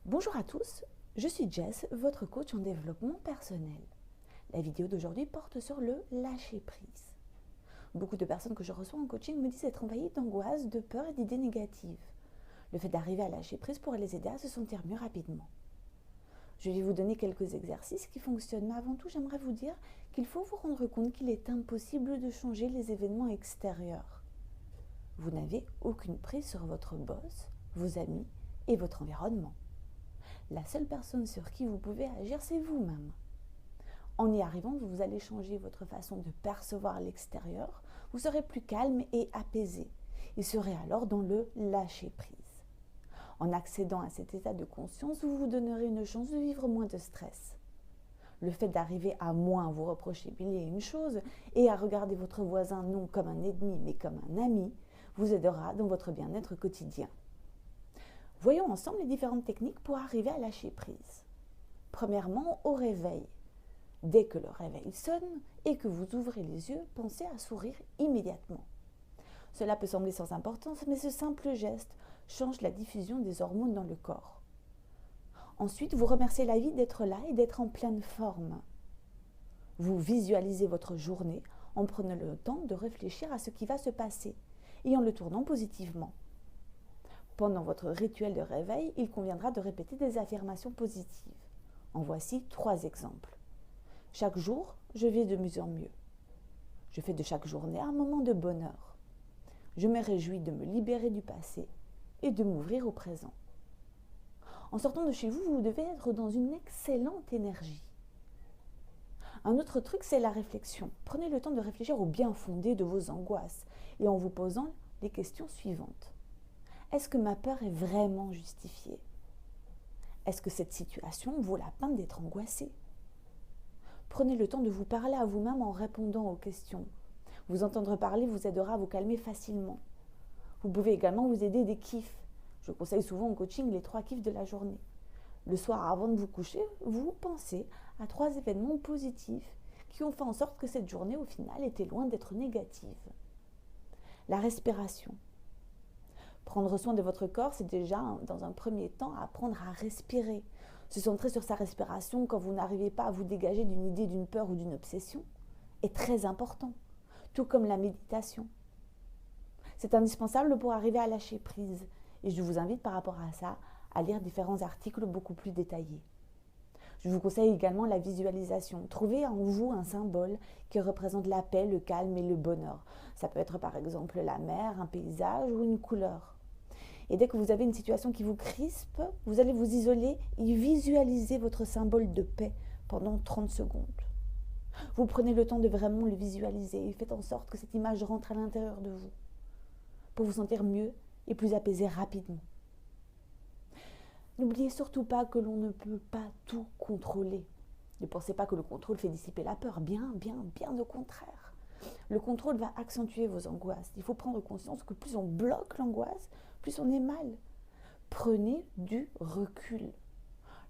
Bonjour à tous, je suis Jess, votre coach en développement personnel. La vidéo d'aujourd'hui porte sur le lâcher-prise. Beaucoup de personnes que je reçois en coaching me disent être envahies d'angoisse, de peur et d'idées négatives. Le fait d'arriver à lâcher prise pourrait les aider à se sentir mieux rapidement. Je vais vous donner quelques exercices qui fonctionnent, mais avant tout, j'aimerais vous dire qu'il faut vous rendre compte qu'il est impossible de changer les événements extérieurs. Vous n'avez aucune prise sur votre boss, vos amis et votre environnement. La seule personne sur qui vous pouvez agir, c'est vous-même. En y arrivant, vous allez changer votre façon de percevoir l'extérieur. Vous serez plus calme et apaisé. Et serez alors dans le lâcher-prise. En accédant à cet état de conscience, vous vous donnerez une chance de vivre moins de stress. Le fait d'arriver à moins vous reprocher mille et une choses et à regarder votre voisin non comme un ennemi mais comme un ami vous aidera dans votre bien-être quotidien. Voyons ensemble les différentes techniques pour arriver à lâcher prise. Premièrement, au réveil. Dès que le réveil sonne et que vous ouvrez les yeux, pensez à sourire immédiatement. Cela peut sembler sans importance, mais ce simple geste change la diffusion des hormones dans le corps. Ensuite, vous remerciez la vie d'être là et d'être en pleine forme. Vous visualisez votre journée en prenant le temps de réfléchir à ce qui va se passer et en le tournant positivement. Pendant votre rituel de réveil, il conviendra de répéter des affirmations positives. En voici 3 exemples. Chaque jour, je vais de mieux en mieux. Je fais de chaque journée un moment de bonheur. Je me réjouis de me libérer du passé et de m'ouvrir au présent. En sortant de chez vous, vous devez être dans une excellente énergie. Un autre truc, c'est la réflexion. Prenez le temps de réfléchir au bien fondé de vos angoisses et en vous posant les questions suivantes. Est-ce que ma peur est vraiment justifiée? Est-ce que cette situation vaut la peine d'être angoissée? Prenez le temps de vous parler à vous-même en répondant aux questions. Vous entendre parler vous aidera à vous calmer facilement. Vous pouvez également vous aider des kiffs. Je conseille souvent en coaching les 3 kiffs de la journée. Le soir, avant de vous coucher, vous pensez à 3 événements positifs qui ont fait en sorte que cette journée, au final, était loin d'être négative. La respiration. Prendre soin de votre corps, c'est déjà, dans un premier temps, apprendre à respirer. Se centrer sur sa respiration quand vous n'arrivez pas à vous dégager d'une idée, d'une peur ou d'une obsession est très important, tout comme la méditation. C'est indispensable pour arriver à lâcher prise et je vous invite par rapport à ça à lire différents articles beaucoup plus détaillés. Je vous conseille également la visualisation. Trouvez en vous un symbole qui représente la paix, le calme et le bonheur. Ça peut être par exemple la mer, un paysage ou une couleur. Et dès que vous avez une situation qui vous crispe, vous allez vous isoler et visualiser votre symbole de paix pendant 30 secondes. Vous prenez le temps de vraiment le visualiser et faites en sorte que cette image rentre à l'intérieur de vous pour vous sentir mieux et plus apaisé rapidement. N'oubliez surtout pas que l'on ne peut pas tout contrôler. Ne pensez pas que le contrôle fait dissiper la peur. Bien au contraire. Le contrôle va accentuer vos angoisses. Il faut prendre conscience que plus on bloque l'angoisse, plus on est mal. Prenez du recul.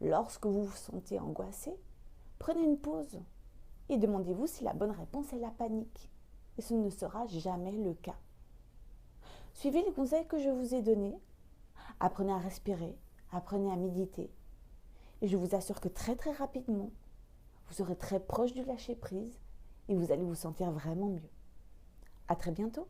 Lorsque vous vous sentez angoissé, prenez une pause et demandez-vous si la bonne réponse est la panique. Et ce ne sera jamais le cas. Suivez les conseils que je vous ai donnés. Apprenez à respirer, apprenez à méditer. Et je vous assure que très rapidement, vous serez très proche du lâcher prise et vous allez vous sentir vraiment mieux. À très bientôt.